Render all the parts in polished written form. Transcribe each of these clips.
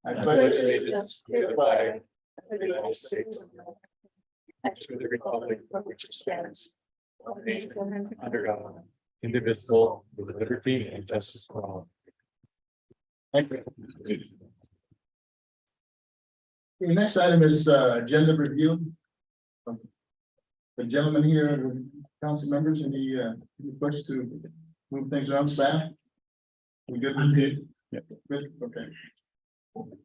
I pledge allegiance to the flag of the United States of America, and to the republic for which it stands, one nation under God, indivisible, with liberty and justice for all. Thank you. The next item is agenda review. The gentleman here, the council members, any requests to move things around, staff? We good? I'm good. Yeah, good, okay.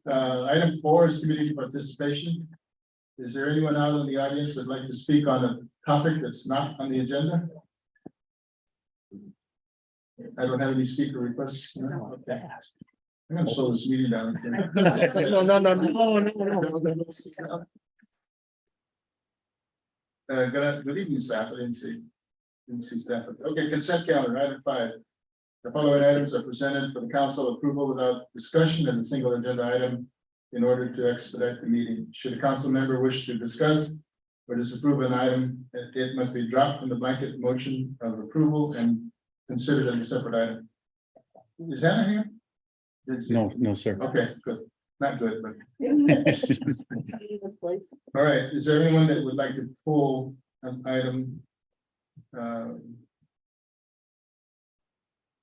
Item 4 is community participation. Is there anyone out in the audience that'd like to speak on a topic that's not on the agenda? I don't have any speaker requests. No? Okay. I'm gonna slow this meeting down. Good evening, staff. I didn't see staff. Okay, consent calendar, item 5. The following items are presented for the council approval without discussion as a single agenda item in order to expedite the meeting. Should a council member wish to discuss or disapprove an item, it must be dropped from the blanket motion of approval and considered as a separate item. Is Hannah here? No, sir. Okay, good. Not good, but. All right, is there anyone that would like to pull an item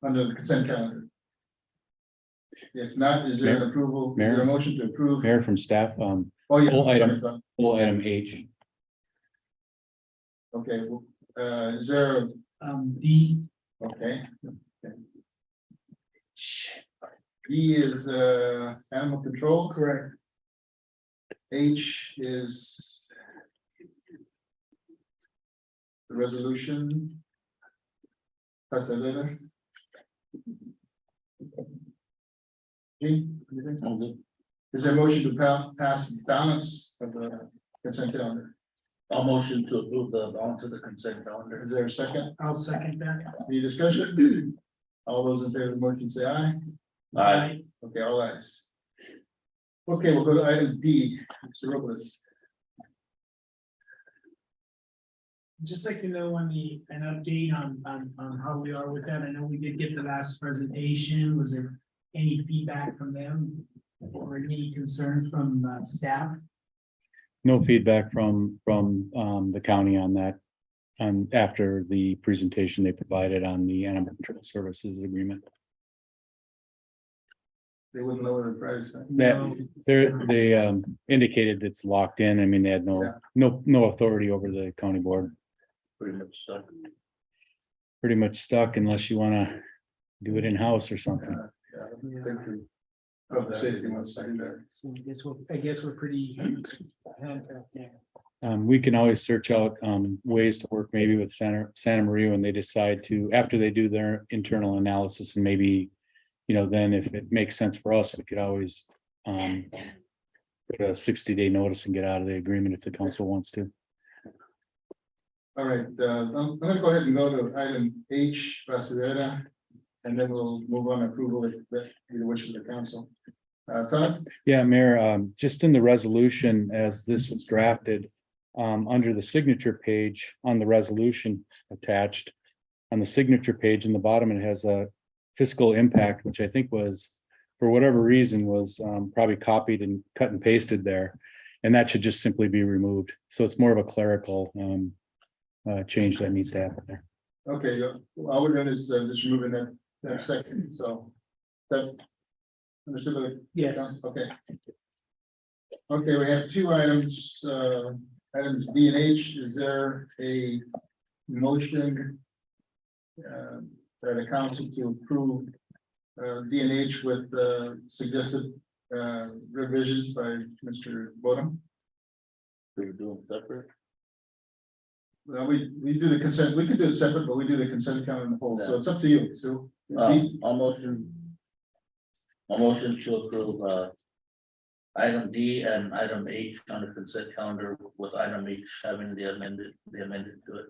under the consent calendar? If not, is there an approval, is there a motion to approve? Mayor from staff, Oh, yeah. full item. sorry, full item H. Okay, is there, D, okay. E is animal control. correct. H is the resolution. Pasadena. G, anything? Is there a motion to pass the balance of the consent calendar? I'll motion to approve the balance of the consent calendar. Is there a second? I'll second that. Any discussion? All those in favor of the motion say aye. Aye. Okay, all ayes. Okay, we'll go to item D, Mr. Robles. Just like to know on an update on how we are with that. I know we did get the last presentation. Was there any feedback from them? Or any concerns from staff? No feedback from the county on that. After the presentation they provided on the animal control services agreement. They wouldn't lower the price. Huh? They indicated it's locked in. I mean, they had Yeah. no authority over the county board. Pretty much stuck. Pretty much stuck unless you want to do it in-house or something. Thank you. Public safety wants to do that. So I guess we're pretty handcuffed there. We can always search out ways to work maybe with Santa Maria when they decide to, after they do their internal analysis, and maybe, then if it makes sense for us, we could always put a 60-day notice and get out of the agreement if the council wants to. All right, I'm gonna go ahead and go to item H, Pasadena, and then we'll move on to approval if that either wish of the council. Todd? Yeah, Mayor, just in the resolution as this was drafted, under the signature page on the resolution attached, on the signature page in the bottom, it has a fiscal impact, which I think was, for whatever reason, was probably copied and cut and pasted there. And that should just simply be removed. So it's more of a clerical change that needs to happen there. Okay, all we're doing is just removing that second, so that understood by the Yes. council? Okay. Okay, we have two items, items D and H. Is there a motion by the council to approve D and H with suggested revisions by Mr. Bodum? We were doing separate. Well, we do the consent, we could do it separate, but we do the consent count in the whole, so it's up to you, so. I'll motion to approve item D and item H on the consent calendar with item H having the amended to it.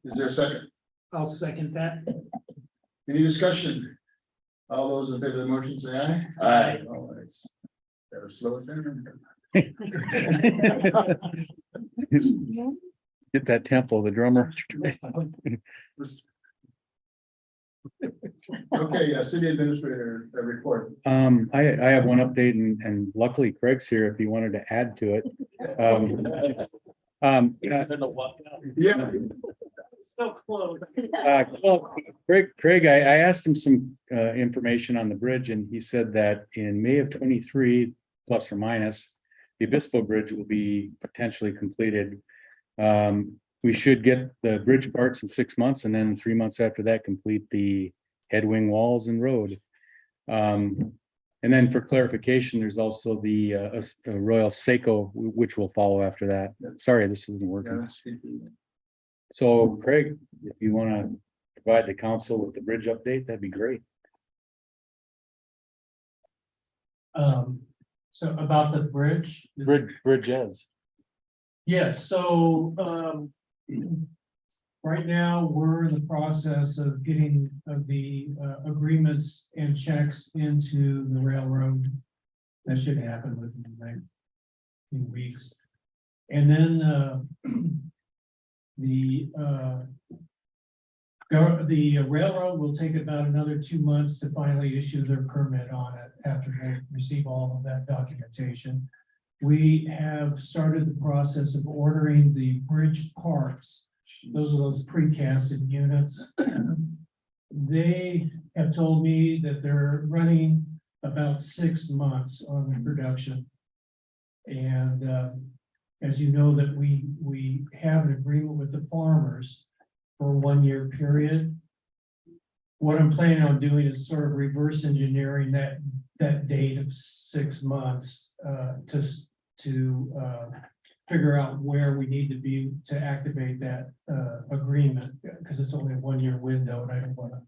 Is there a second? I'll second that. Any discussion? All those in favor of the motion say aye. Aye. All right. Gotta slow it down. Get that tempo, the drummer. Okay, city administrator report. I have one update and luckily Craig's here if he wanted to add to it. Yeah. So close. Well, Craig, I asked him some information on the bridge and he said that in May of 23, plus or minus, the Obispo Bridge will be potentially completed. We should get the bridge parts in 6 months and then 3 months after that, complete the headwing walls and road. And then for clarification, there's also the Royal Seco, which will follow after that. Sorry, this isn't working. So Craig, if you want to provide the council with the bridge update, that'd be great. So about the bridge. Bridges. Yes, so, right now, we're in the process of getting the agreements and checks into the railroad. That should happen within the next few weeks. And then, the railroad will take about another 2 months to finally issue their permit on it after they receive all of that documentation. We have started the process of ordering the bridge parts. Those are those precasted units. They have told me that they're running about 6 months on the production. And as you know, that we have an agreement with the farmers for a 1-year period. What I'm planning on doing is sort of reverse engineering that date of 6 months to figure out where we need to be to activate that agreement, because it's only a 1-year window and I don't want to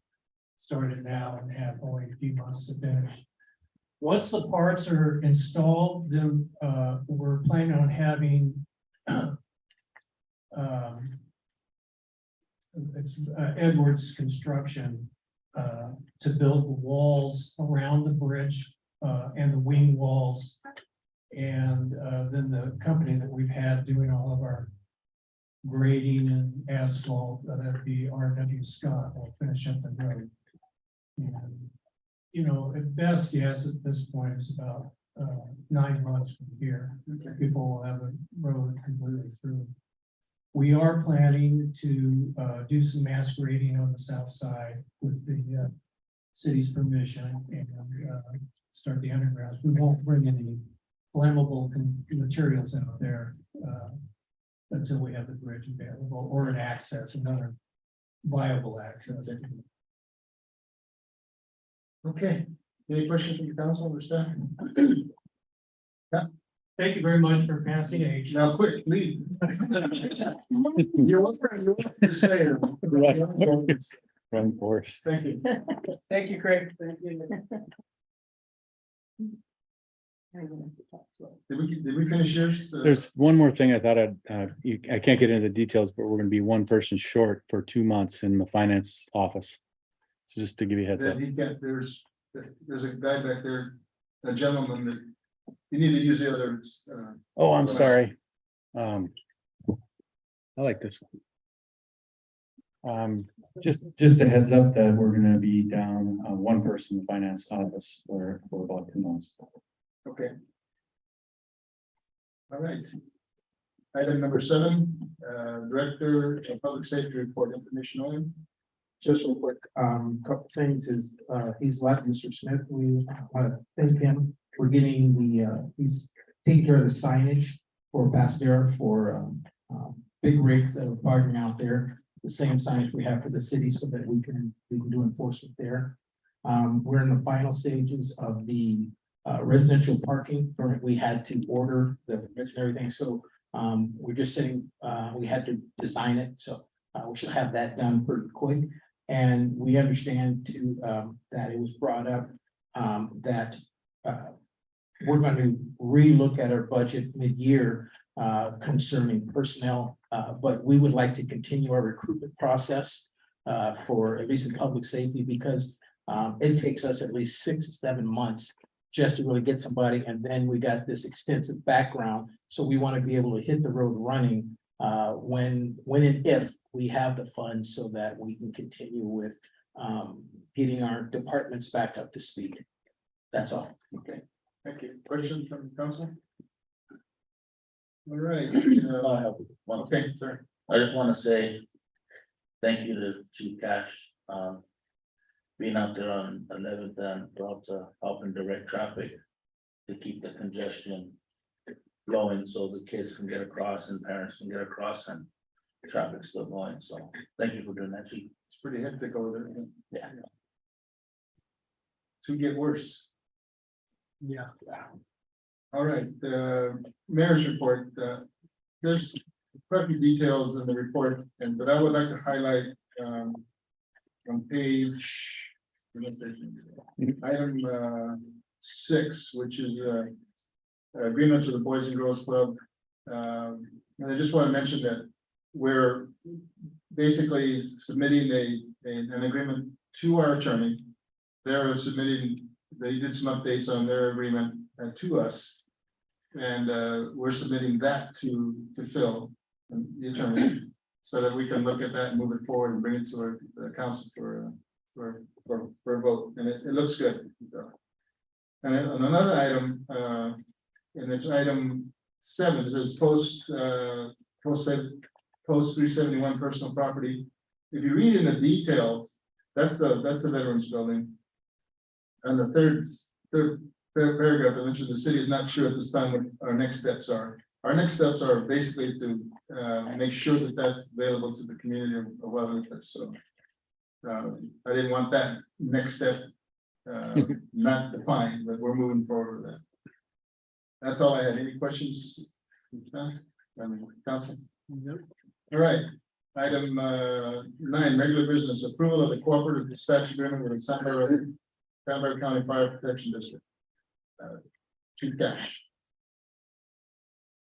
start it now and have only a few months to finish. Once the parts are installed, then we're planning on having it's Edwards Construction to build the walls around the bridge and the wing walls. And then the company that we've had doing all of our grading and asphalt, that'd be R.W. Scott, will finish up the road. And, you know, at best, yes, at this point, it's about 9 months from here before we'll have a road completely through. We are planning to do some mass grading on the south side with the city's permission and start the underground. We won't bring any flammable materials out there until we have the bridge available or an access, another viable access. Okay, any questions from the council or staff? Thank you very much for passing age. Now, quick, leave. You're welcome to say it. Run course. Thank you. Thank you, Craig. Thank you. Did we finish yours? There's one more thing I thought I can't get into the details, but we're gonna be one person short for 2 months in the finance office. So just to give you a heads That up. he got, there's a guy back there, a gentleman that you need to use the other. Oh, I'm sorry. I like this one. Just a heads up that we're gonna be down one person in the finance office for about 2 months. Okay. All right. Item number 7, Director of Public Safety Report, information only. Just real quick, couple things is, he's left, Mr. Smith, we want to thank him for getting he's taking care of the signage for Pasteur for, big rigs that are parking out there. The same signage we have for the city so that we can do enforcement there. We're in the final stages of the, residential parking permit. We had to order the permits and everything, so, we're just sitting, we had to design it, so, we should have that done pretty quick. And we understand too, that it was brought up, that, we're going to relook at our budget mid-year, concerning personnel, but we would like to continue our recruitment process, for at least in public safety, because, it takes us at least 6 to 7 months just to really get somebody, and then we got this extensive background, so we want to be able to hit the road running, when and if we have the funds so that we can continue with getting our departments back up to speed. That's all. Okay, thank you. Questions from the council? All right, I have one okay, sorry. I just want to say thank you to Chief Cash, being out there on 11th and brought helping direct traffic to keep the congestion flowing so the kids can get across and parents can get across and traffic's still going. So thank you for doing that, Chief. It's pretty hectic over there. Yeah. To get worse. Yeah. All right, the mayor's report, there's quite a few details in the report, but I would like to highlight, on page. Item 6, which is agreement to the Boys and Girls Club. And I just want to mention that we're basically submitting an agreement to our attorney. They're submitting, they did some updates on their agreement to us. And we're submitting that to Phil, the attorney, so that we can look at that and move it forward and bring it to the council for a vote, and it looks good. And then on another item, and it's item 7, it says post 371 personal property. If you read in the details, that's the Veterans Building. And the third paragraph, I mentioned the city is not sure at this time what our next steps are. Our next steps are basically to make sure that that's available to the community of Guadalupe. So I didn't want that next step not defined, but we're moving forward with that. That's all I had. Any questions? Council? All right. Item 9, regular business, approval of the cooperative dispatch agreement with the San Bernardino County Fire Protection District. Chief Cash.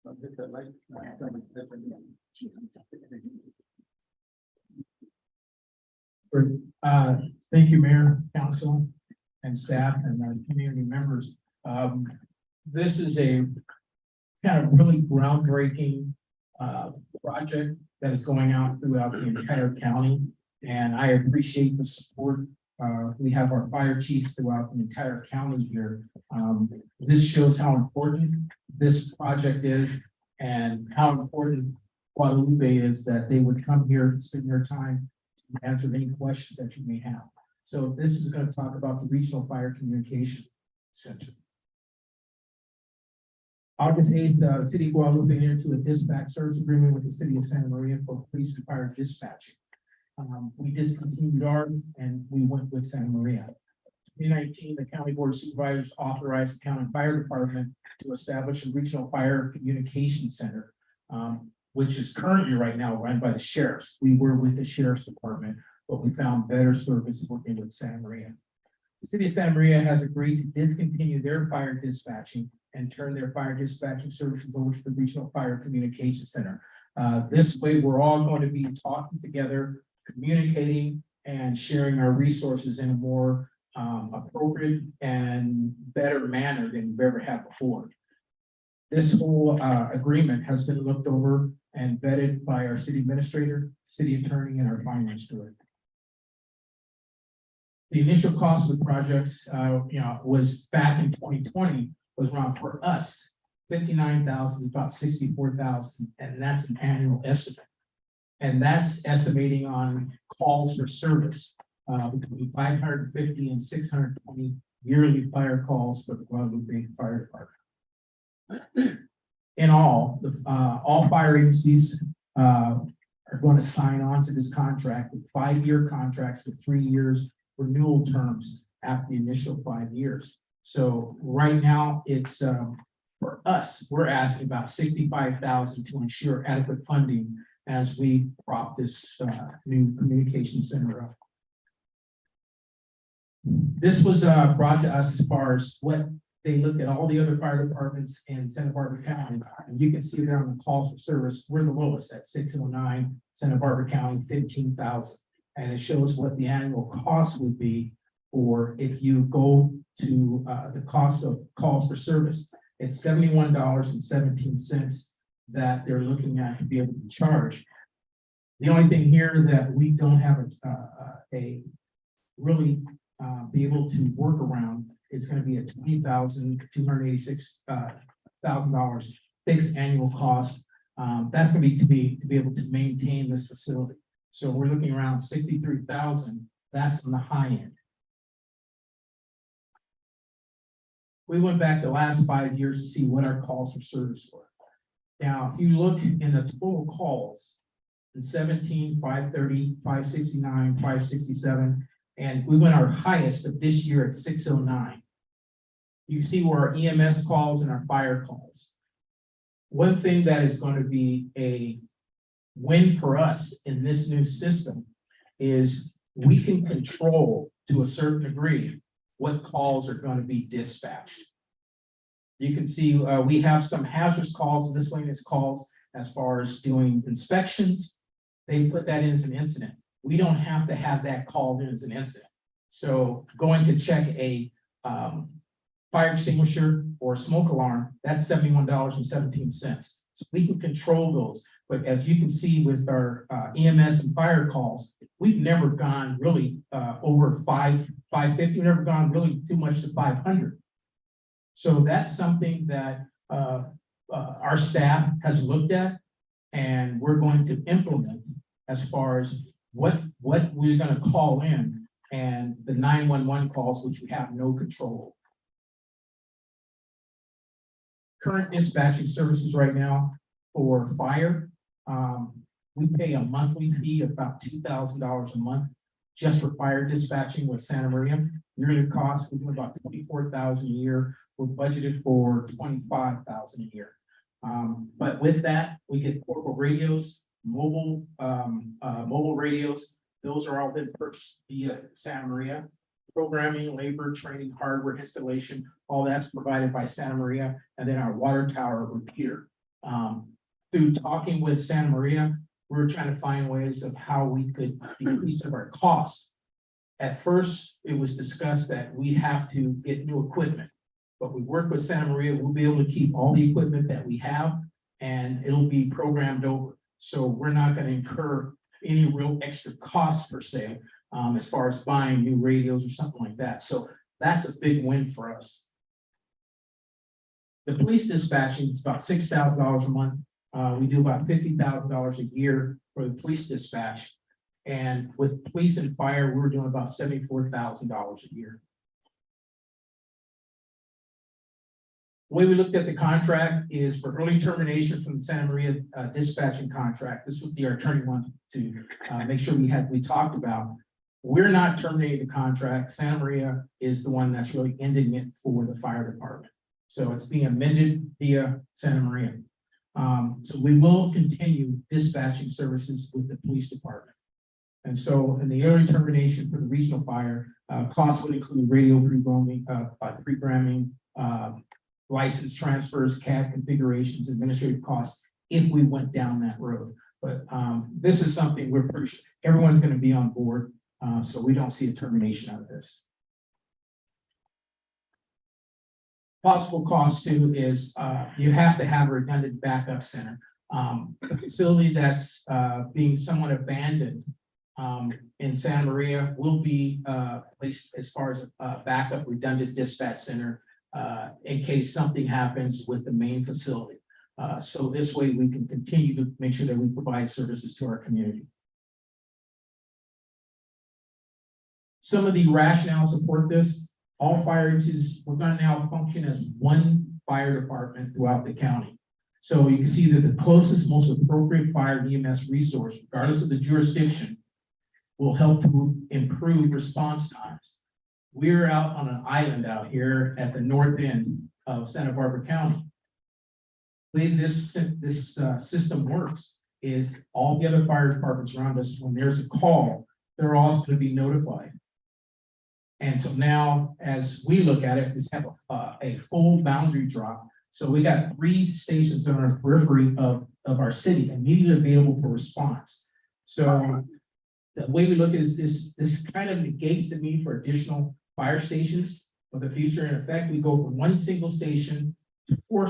I'll hit that light. Thank you, Mayor, Council, and staff, and our community members. This is a kind of really groundbreaking project that is going out throughout the entire county, and I appreciate the support. We have our fire chiefs throughout the entire county here. This shows how important this project is and how important Guadalupe is, that they would come here and spend their time to answer any questions that you may have. So this is going to talk about the Regional Fire Communication Center. August 8th, the city of Guadalupe entered into a dispatch service agreement with the city of Santa Maria for police and fire dispatching. We discontinued ours and we went with Santa Maria. In 2019, the County Board of Supervisors authorized the County Fire Department to establish a Regional Fire Communication Center, which is currently right now run by the sheriffs. We were with the Sheriff's Department, but we found better service working with Santa Maria. The city of Santa Maria has agreed to discontinue their fire dispatching and turn their fire dispatching services over to the Regional Fire Communication Center. This way, we're all going to be talking together, communicating, and sharing our resources in a more appropriate and better manner than we've ever had before. This whole agreement has been looked over and vetted by our city administrator, city attorney, and our finance director. The initial cost of the projects, was back in 2020, was around, for us, $59,000, about $64,000, and that's an annual estimate. And that's estimating on calls for service, between 550 and 620 yearly fire calls for the Guadalupe Fire Department. In all, all fire agencies are going to sign on to this contract with 5-year contracts with 3 years renewal terms after the initial 5 years. So right now, it's for us, we're asking about $65,000 to ensure adequate funding as we prop this new communication center up. This was brought to us as far as what they looked at all the other fire departments in Santa Barbara County. And you can see there on the calls for service, we're the lowest at 609, Santa Barbara County, 15,000. And it shows what the annual cost would be for if you go to the cost of calls for service. It's $71.17 that they're looking at to be able to charge. The only thing here that we don't have a really be able to work around is gonna be a $20,286,000 fixed annual cost. That's gonna be to be able to maintain this facility. So we're looking around 63,000. That's on the high end. We went back the last 5 years to see what our calls for service were. Now, if you look in the total calls, in 17, 530, 569, 567, and we went our highest of this year at 609. You can see where our EMS calls and our fire calls. One thing that is going to be a win for us in this new system is we can control to a certain degree what calls are going to be dispatched. You can see we have some hazardous calls, miscellaneous calls, as far as doing inspections. They put that in as an incident. We don't have to have that called in as an incident. So going to check a fire extinguisher or smoke alarm, that's $71.17. So we can control those. But as you can see with our EMS and fire calls, we've never gone really over 550. We've never gone really too much to 500. So that's something that our staff has looked at, and we're going to implement as far as what we're going to call in and the 911 calls, which we have no control. Current dispatching services right now for fire, we pay a monthly fee of about $2,000 a month just for fire dispatching with Santa Maria. Yearly cost, we do about $24,000 a year. We're budgeted for $25,000 a year. But with that, we get portable radios, mobile radios. Those are all been purchased via Santa Maria. Programming, labor, training, hardware, installation, all that's provided by Santa Maria, and then our water tower repeater. Through talking with Santa Maria, we're trying to find ways of how we could decrease our costs. At first, it was discussed that we have to get new equipment, but we work with Santa Maria, we'll be able to keep all the equipment that we have, and it'll be programmed over. So we're not going to incur any real extra costs per se, as far as buying new radios or something like that. So that's a big win for us. The police dispatching is about $6,000 a month. We do about $50,000 a year for the police dispatch. And with police and fire, we're doing about $74,000 a year. The way we looked at the contract is for early termination from the Santa Maria dispatching contract. This would be our attorney wanted to make sure we talked about. We're not terminating the contract. Santa Maria is the one that's really ending it for the fire department. So it's being amended via Santa Maria. So we will continue dispatching services with the police department. And so in the early termination for the regional fire, costs would include radio programming, license transfers, CAD configurations, administrative costs, if we went down that road. But this is something we're pretty sure everyone's going to be on board. So we don't see a termination out of this. Possible cost too is you have to have a redundant backup center. The facility that's being somewhat abandoned in Santa Maria will be placed as far as a backup redundant dispatch center in case something happens with the main facility. So this way we can continue to make sure that we provide services to our community. Some of the rationale support this. All fire agencies, we're going to now function as one fire department throughout the county. So you can see that the closest, most appropriate fire and EMS resource, regardless of the jurisdiction, will help to improve response times. We're out on an island out here at the north end of Santa Barbara County. The way this system works is all the other fire departments around us, when there's a call, they're also going to be notified. And so now, as we look at it, this have a full boundary drop. So we got 3 stations on our periphery of our city immediately available for response. So the way we look at it is this kind of negates the need for additional fire stations for the future. In effect, we go from 1 single station to 4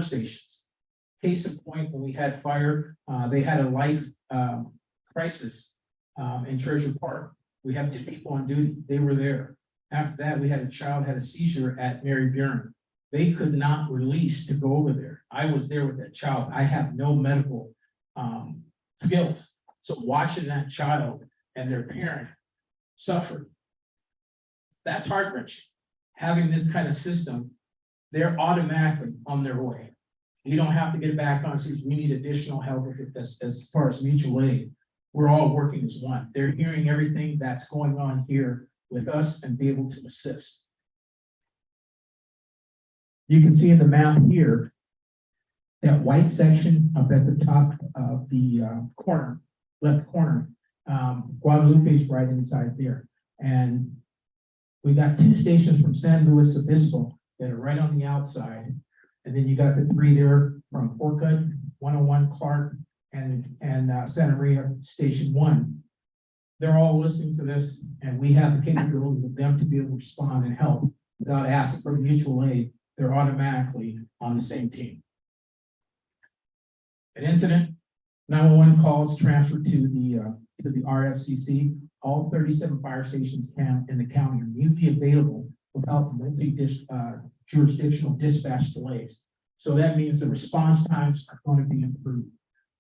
stations. Case in point, when we had fire, they had a life crisis in Treasure Park. We have 2 people on duty. They were there. After that, we had a child had a seizure at Mary Buren. They could not release to go over there. I was there with that child. I have no medical skills. So watching that child and their parent suffer, that's heart-wrenching. Having this kind of system, they're automatically on their way. You don't have to get back on, since we need additional help with it as far as mutual aid. We're all working as one. They're hearing everything that's going on here with us and be able to assist. You can see in the map here, that white section up at the top of the corner, left corner, Guadalupe is right inside there. And we got 2 stations from San Luis Obispo that are right on the outside. And then you got the 3 there from Orcutt, 101 Clark, and Santa Maria Station 1. They're all listening to this, and we have the capability of them to be able to respond and help without asking for mutual aid. They're automatically on the same team. An incident, 911 calls transferred to the RFCC. All 37 fire stations in the county are immediately available without jurisdictional dispatch delays. So that means the response times are going to be improved.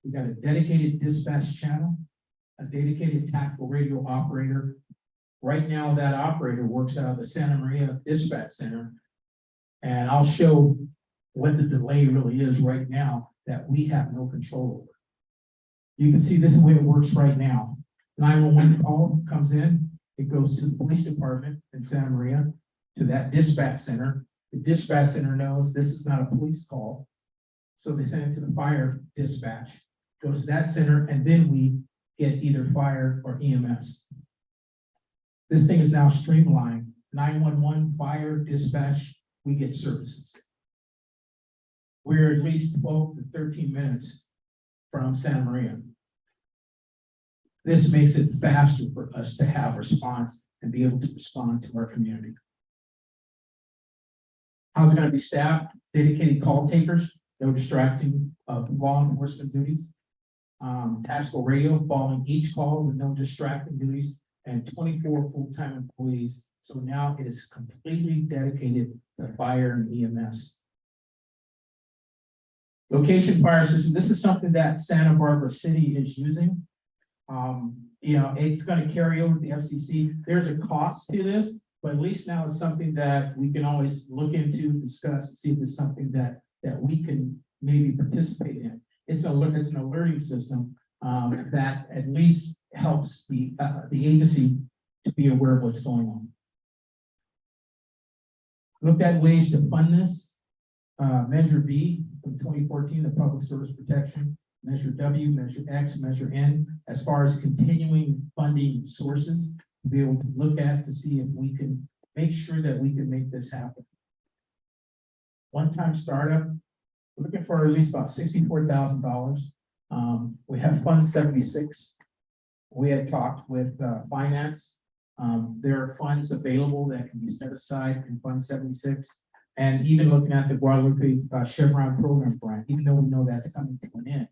We got a dedicated dispatch channel, a dedicated tactical radio operator. Right now, that operator works out of the Santa Maria Dispatch Center. And I'll show what the delay really is right now that we have no control over. You can see this is the way it works right now. 911 call comes in, it goes to the police department in Santa Maria, to that dispatch center. The dispatch center knows this is not a police call, so they send it to the fire dispatch, goes to that center, and then we get either fire or EMS. This thing is now streamlined. 911, fire, dispatch, we get services. We're at least 12 to 13 minutes from Santa Maria. This makes it faster for us to have response and be able to respond to our community. How's it going to be staffed? Dedicated call takers, no distracting of law enforcement duties. Tactical radio following each call with no distracting duties, and 24 full-time employees. So now it is completely dedicated to fire and EMS. Location fire system. This is something that Santa Barbara City is using. It's going to carry over to the FCC. There's a cost to this, but at least now it's something that we can always look into, discuss, and see if it's something that we can maybe participate in. It's an alerting system that at least helps the agency to be aware of what's going on. Looked at ways to fund this. Measure B from 2014, the Public Service Protection. Measure W, Measure X, Measure N, as far as continuing funding sources to be able to look at to see if we can make sure that we can make this happen. One-time startup, we're looking for at least about $64,000. We have Fund 76. We had talked with finance. There are funds available that can be set aside in Fund 76. And even looking at the Guadalupe Chevron program grant, even though we know that's coming to an end,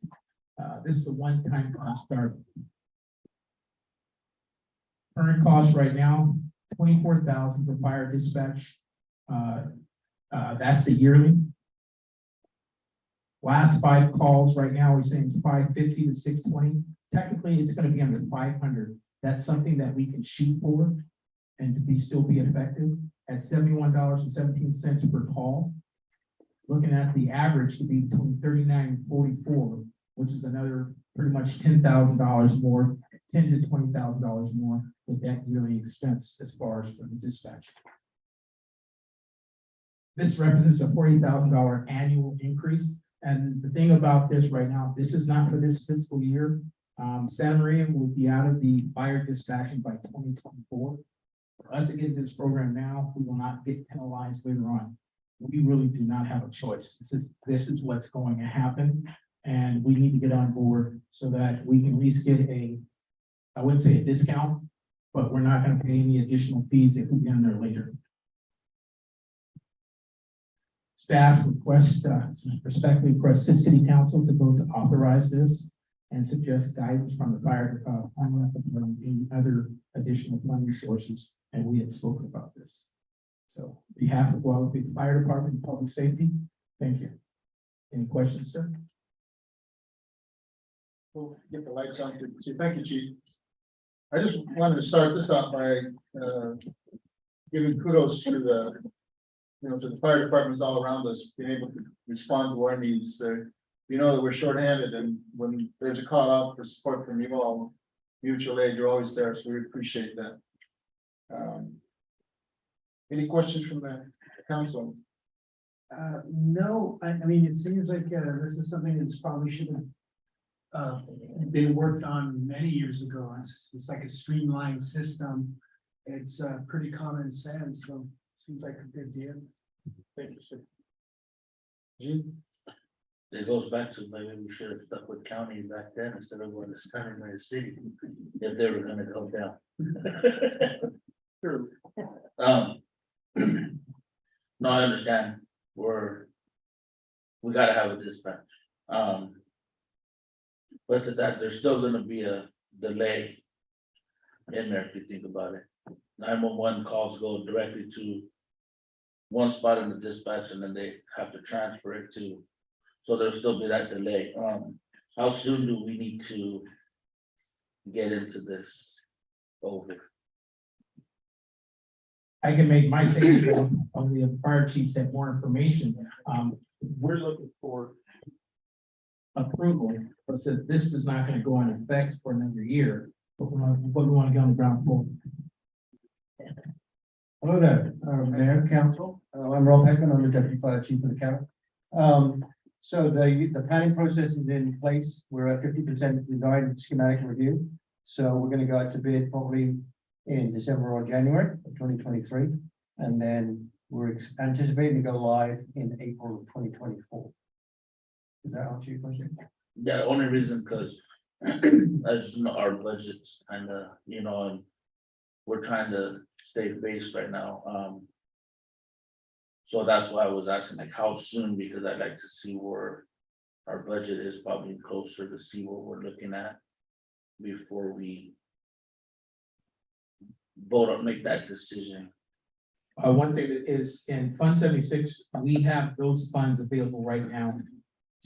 this is a one-time cost start. Current cost right now, $24,000 for fire dispatch. That's the yearly. Last 5 calls right now, we're saying it's 550 to 620. Technically, it's going to be under 500. That's something that we can shoot for and to still be effective at $71.17 per call. Looking at the average to be between 39 and 44, which is another pretty much $10,000 more, $10,000 to $20,000 more with that yearly expense as far as for the dispatch. This represents a $40,000 annual increase. And the thing about this right now, this is not for this fiscal year. Santa Maria will be out of the fire dispatching by 2024. For us to get this program now, we will not get penalized later on. We really do not have a choice. This is what's going to happen. And we need to get on board so that we can at least get I wouldn't say a discount, but we're not going to pay any additional fees if we get in there later. Staff respectfully request the City Council to vote to authorize this. and suggest guidance from the fire, on any other additional funding sources, and we had spoken about this. So, on behalf of Guadalupe Fire Department and Public Safety, thank you. Any questions, sir? We'll get the lights on. Thank you, Chief. I just wanted to start this off by giving kudos to to the fire departments all around us, being able to respond to our needs. We know that we're shorthanded, and when there's a call out for support from you all, mutual aid, you're always there, so we appreciate that. Any questions from the council? No, I mean, it seems like, this is something that's probably should have. Been worked on many years ago. It's like a streamlined system. It's, pretty common sense, so seems like a good deal. Thank you, sir. It goes back to maybe we should have stuck with county back then instead of going to starting in the city, if they were gonna go down. Sure. No, I understand, we gotta have a dispatch. But to that, there's still gonna be a delay in there if you think about it. 911 calls go directly to one spot in the dispatch and then they have to transfer it to, so there'll still be that delay. How soon do we need to get into this over? I can make my statement, only the fire chiefs have more information. We're looking for approval, but says this is not gonna go into effect for another year, but we want to get on the ground floor. Hello there, Mayor, Council. I'm Rob Heckman, I'm the Deputy Fire Chief of the county. So the planning process is in place. We're at 50% design and schematic review. So we're gonna go out to bid probably in December or January of 2023. And then we're anticipating to go live in April of 2024. Does that answer your question? Yeah, the only reason, cause as you know, our budget's kinda, and we're trying to stay based right now, so that's why I was asking like how soon, because I'd like to see where our budget is, probably closer to see what we're looking at before we vote on, make that decision. One thing that is in Fund 76, we have those funds available right now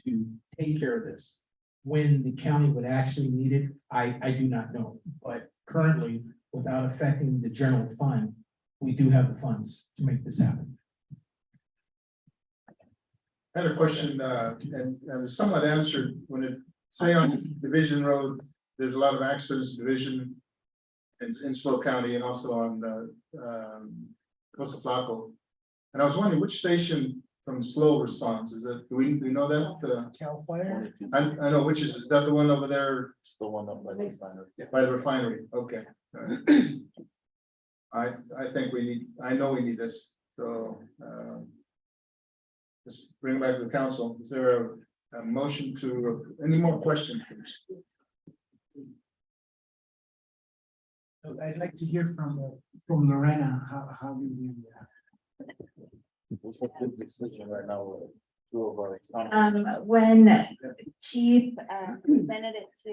to take care of this. When the county would actually need it, I do not know, but currently, without affecting the general fund, we do have the funds to make this happen. I had a question, and it was somewhat answered when it, say on Division Road, there's a lot of accidents, Division in SLO County and also on Costa Flaco. And I was wondering which station from SLO responds, is it, do we know that? Cal Fire? I know, which is that the one over there It's the one up by the final. by the refinery? Okay. I think I know we need this, so just bring it back to the council. Is there a motion to, any more questions? I'd like to hear from Lorena, how do we? It's a good decision right now. With two of our When Chief presented it to,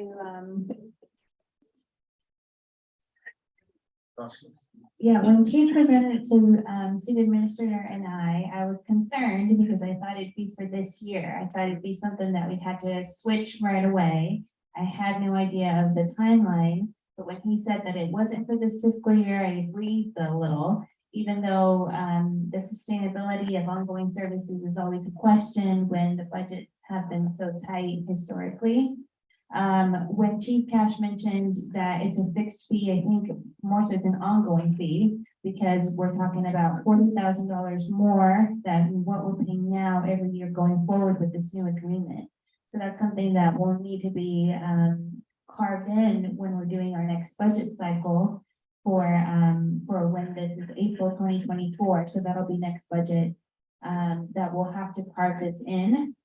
when Chief presented it to City Administrator and I was concerned because I thought it'd be for this year. I thought it'd be something that we had to switch right away. I had no idea of the timeline, but when he said that it wasn't for this fiscal year, I agreed a little. Even though the sustainability of ongoing services is always a question when the budgets have been so tight historically. When Chief Cash mentioned that it's a fixed fee, I think more so it's an ongoing fee because we're talking about $40,000 more than what we're paying now every year going forward with this new agreement. So that's something that will need to be carved in when we're doing our next budget cycle for when this is April 2024. So that'll be next budget that we'll have to carve this in.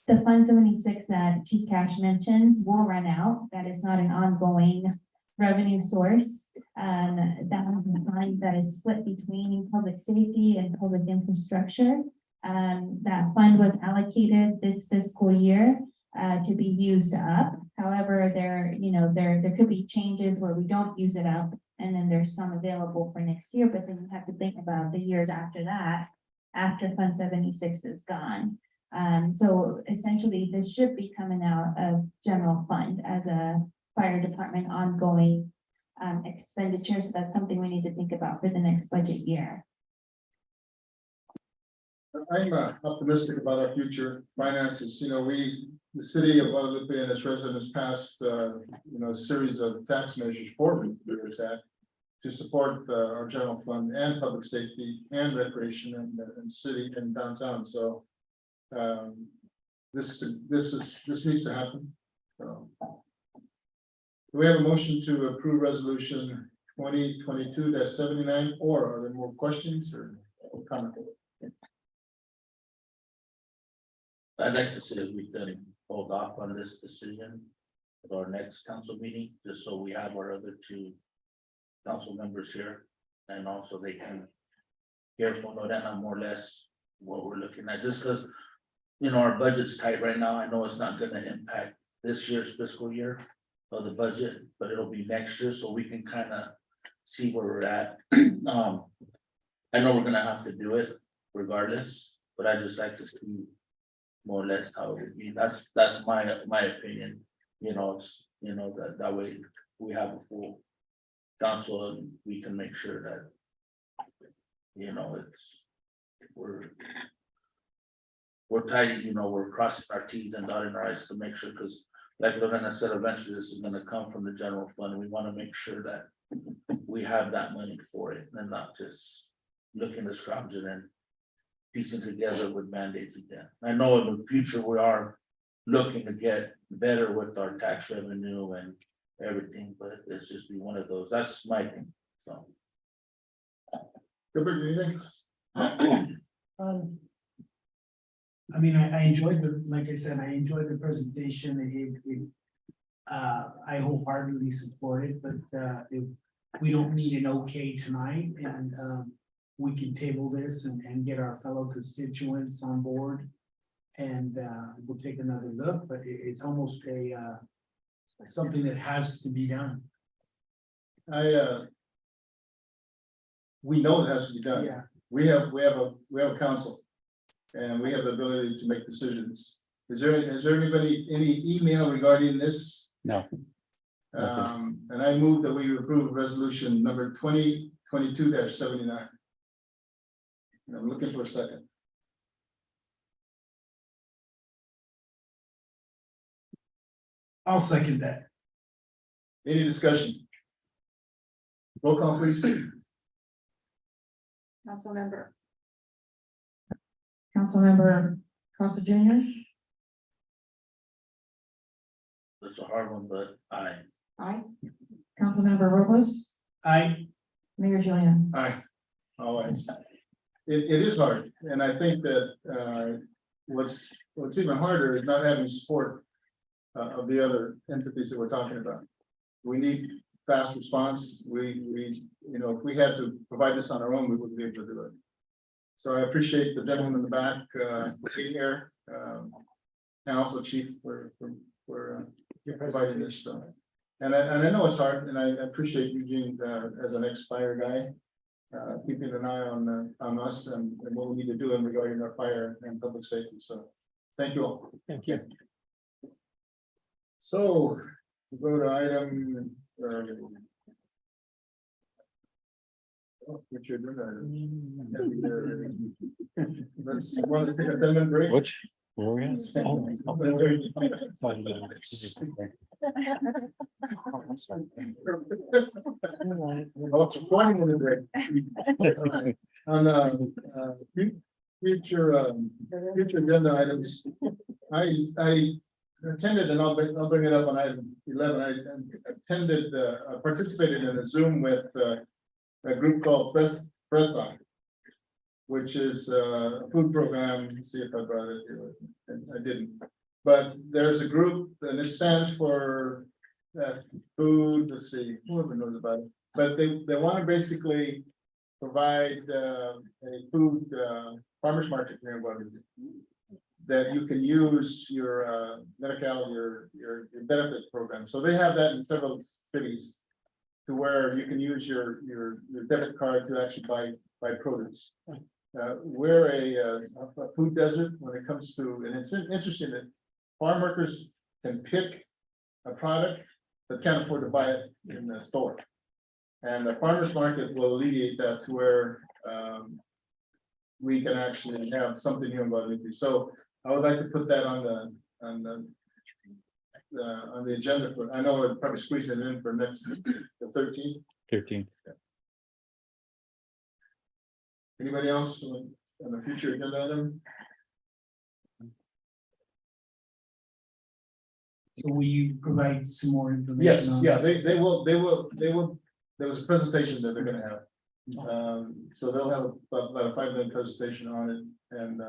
The Fund 76 that Chief Cash mentions will run out. That is not an ongoing revenue source. That is split between public safety and public infrastructure. That fund was allocated this fiscal year to be used up. However, there could be changes where we don't use it up, and then there's some available for next year, but then you have to think about the years after that, after Fund 76 is gone. So essentially, this should be coming out of general fund as a fire department ongoing expenditure, so that's something we need to think about for the next budget year. I'm optimistic about our future finances. You know, the city of Guadalupe and its residents passed, a series of tax measures for that to support our general fund and public safety and recreation and city and downtown. So this needs to happen. So, do we have a motion to approve resolution 2022-79, or are there more questions or comments? I'd like to see if we can hold off on this decision at our next council meeting, just so we have our other two council members here. And also they can hear from Lorena more or less what we're looking at, just because, our budget's tight right now. I know it's not gonna impact this year's fiscal year of the budget, but it'll be next year, so we can kind of see where we're at. I know we're gonna have to do it regardless, but I just like to see more or less how it would be. That's my opinion. That way we have a full council and we can make sure that we're tight, we're crossing our T's and dotting our I's to make sure, because like Lorena said, eventually this is gonna come from the general fund, and we wanna make sure that we have that money for it and not just looking to scrounge it and piecing together with mandates again. I know in the future we are looking to get better with our tax revenue and everything, but it's just be one of those. That's my thing, so. Gilbert, anything? I mean, I enjoyed like I said, I enjoyed the presentation. I wholeheartedly support it, but if we don't need an okay tonight, and we can table this and get our fellow constituents on board. And we'll take another look, but it's almost something that has to be done. We know it has to be done. Yeah. We have a council. And we have the ability to make decisions. Is there any email regarding this? No. And I move that we approve resolution number 2022-79. I'm looking for a second. I'll second that. Any discussion? Roll call, please. Councilmember Costa Junior, It's a hard one, but aye. Councilmember Robles, Mayor Julian. Aye. Always. It is hard, and I think that what's even harder is not having support of the other entities that we're talking about. We need fast response. If we had to provide this on our own, we wouldn't be able to do it. So I appreciate the gentleman in the back being here, and also Chief for providing this stuff. And I know it's hard, and I appreciate Eugene as an ex-fire guy, keeping an eye on us and what we need to do in regarding our fire and public safety. So thank you all. Thank you. So we'll go to item. What's your agenda item? Let's want to take a 10-minute break. Which? Where are we at? Oh, it's a 20-minute break. On future agenda items, I attended, and I'll bring it up on item 11. I attended, participated in a Zoom with a group called Presta, which is a food program. Let's see if I brought it here. I didn't. But there's a group, and it stands for food. Let's see, whoever knows about it. But they want to basically provide a food farmers market here in Guadalupe. that you can use your Medi-Cal, your benefit program. So they have that in several cities to where you can use your debit card to actually buy produce. We're a food desert when it comes to, and it's interesting that farm workers can pick a product but can't afford to buy it in the store. And the farmer's market will alleviate that to where we can actually have something here in Guadalupe. So I would like to put that on the agenda for, I know we'll probably squeeze it in for next, the 13th. 13th. Anybody else on the future agenda item? So will you provide some more information? Yes, on yeah, that? they will, there was a presentation that they're gonna have. So they'll have about a 5-minute presentation on it, and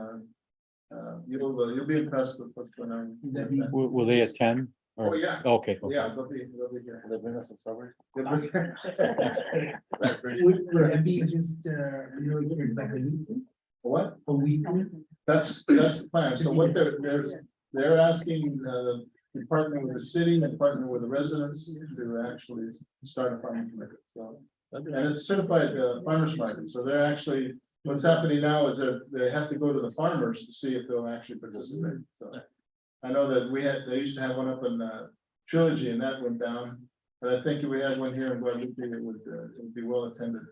you'll be impressed with what's going on. That'd be- Will they attend? Oh, yeah, Okay. yeah, they'll be here. They bring us a summary. They'll be- Would that be just, really here, like a week, What? a week? That's the plan. So what they're asking the partner with the city and partner with the residents to actually start a farming market. So, and it's certified farmers market. So they're actually, what's happening now is that they have to go to the farmers to see if they'll actually participate. So I know that they used to have one up in Trilogy and that went down. But I think if we had one here in Guadalupe, it would be well attended.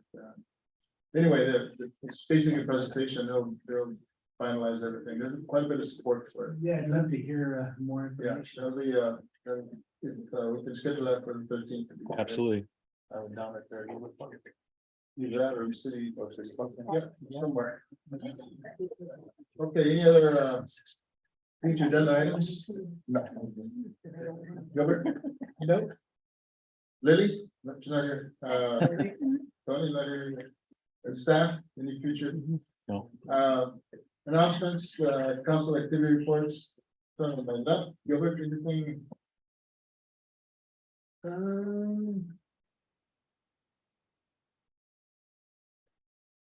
Anyway, it's basically a presentation. They'll finalize everything. There's quite a bit of support for it. Yeah, I'd love to hear more Yeah, information. that'll be, we can schedule that for the 13th. Absolutely. Down at 30. Either that or city, yeah, somewhere. Okay, any other, future agenda items? No. Gilbert? Nope. Lily? No, she's not here. Tony, not here. And staff, any future? No. Announcements, council activity reports. From my left, Gilbert, anything?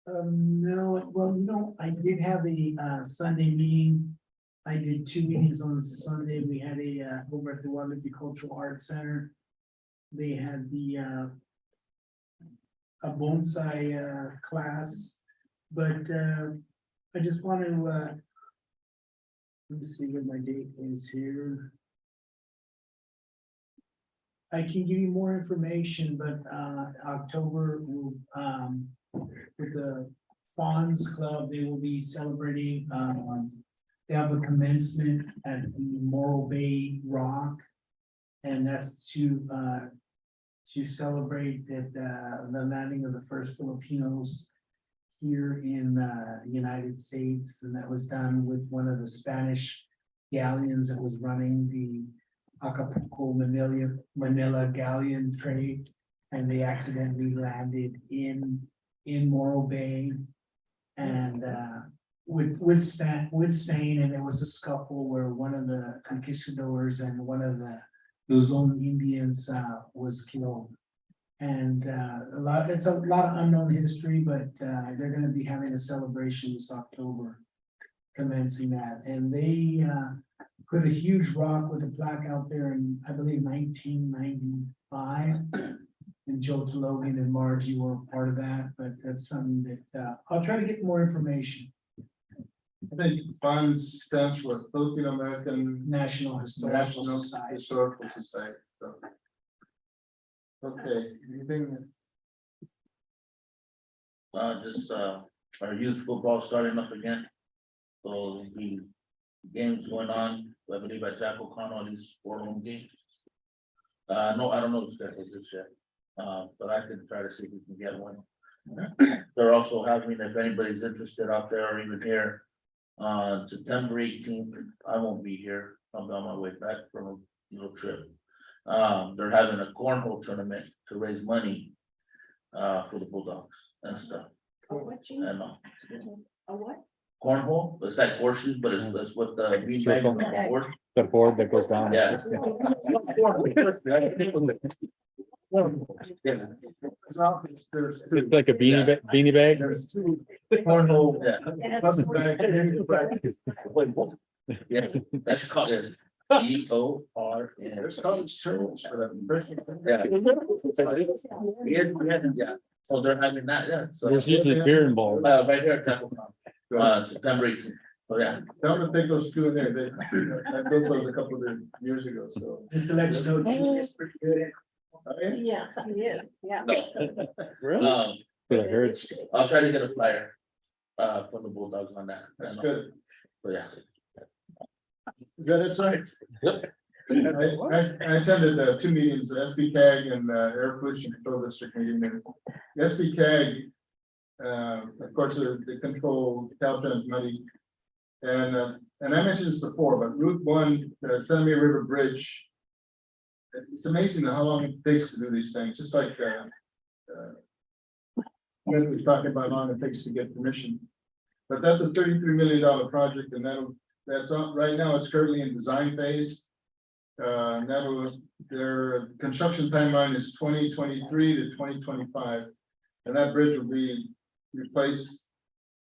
No, well, I did have a Sunday meeting. I did 2 meetings on Sunday. We had a over at the Guadalupe Cultural Arts Center. They had a bonsai class, but I just want to let me see what my date is here. I can give you more information, but October will with the Fonz Club, they will be celebrating, they have a commencement at the Morro Bay Rock. And that's to celebrate that, the landing of the first Filipinos here in the United States. And that was done with one of the Spanish galleons that was running the Acapulco Manila galleon trade. And they accidentally landed in Morro Bay and with Spain, and there was a scuffle where one of the conquistadors and one of the Luzon Indians was killed. And it's a lot of unknown history, but they're going to be having a celebration this October, commencing that. And they put a huge rock with a plaque out there in, I believe, 1995. And Joe Logan and Margie were part of that, but that's something that I'll try to get more information. I think funds stands for Filipino American National Historical National Society. Historical Society. So. Okay, anything? Just our youth football starting up again. So the games going on, I believe at Jack O'Connell, these 4 home games. No, I don't know the schedule just yet. But I can try to see if we can get one. They're also having, if anybody's interested out there or even here, on September 18th, I won't be here. I'll be on my way back from a little trip. They're having a cornhole tournament to raise money for the Bulldogs and stuff. And A what? cornhole, it's like horseshoes, but it's with the beanbag on the board. The board that goes down. Yeah. It's like a beanie bag. There's 2 cornhole. Yeah. Plastic bag, Yeah, that's called it. EORN. There's college terms for that. Yeah. Yeah, so they're having that, yeah, so. There's usually beer involved. Right here at Taco Con, September 18th, so yeah. Tell them to take those two in there. I built those a couple of years ago, so. Just to let you know, Julia's pretty good at Yeah. Yeah. Really? But I heard, I'll try to get a flyer, from the Bulldogs on that. That's good. So yeah. Is that it, sir? Yep. I attended 2 meetings, the SBCAG and Air Pollution Control District meeting. And the SBCAG, of course, they control Caltrans money. And I mentioned this before, but Route 1, the Santa Maria River Bridge. It's amazing how long it takes to do these things, just like Smith was talking about how long it takes to get permission. But that's a $33 million project, and that's on, right now, it's currently in design phase. Their construction timeline is 2023 to 2025. And that bridge will be replaced,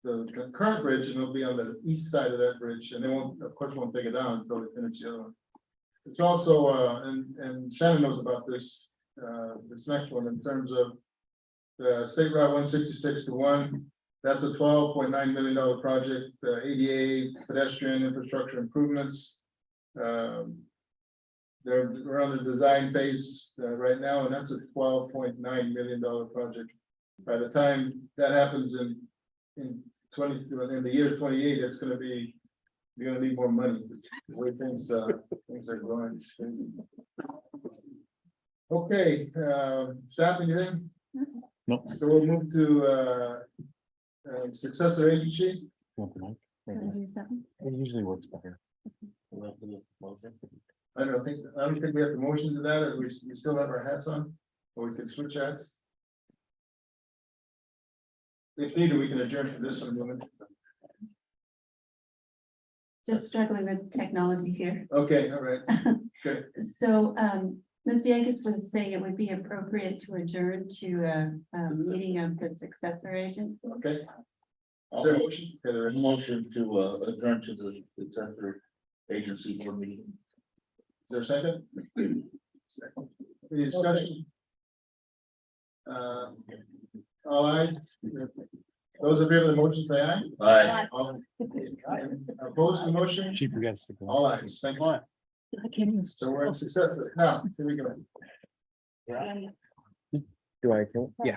the current bridge, and it'll be on the east side of that bridge, and they won't, of course, won't take it down until they finish the other one. It's also, and Shannon knows about this, this next one, in terms of the State Route 166 to 1. That's a $12.9 million project, ADA pedestrian infrastructure improvements. We're on the design phase right now, and that's a $12.9 million project. By the time that happens in the year 28, it's gonna be, you're gonna need more money, the way things are going. Okay, staff, anything? Nope. So we'll move to successor agency. it usually works better. I don't think we have to motion to that, or we still have our hats on, or we can switch hats. If needed, we can adjourn for this one, woman. Just struggling with technology here. Okay, all right, good. So, Ms. Villegas was saying it would be appropriate to adjourn to a meeting of the successor agent. Okay. Is there a motion? Okay, there is. Motion to adjourn to the successor agency board meeting. Is there a second? Second. Any discussion? All right. Those in favor of the motion, say aye. Aye. All opposed to the motion? She forgets to go. All ayes, thank you. So we're in successor. Now, here we go. Do I kill? Yeah.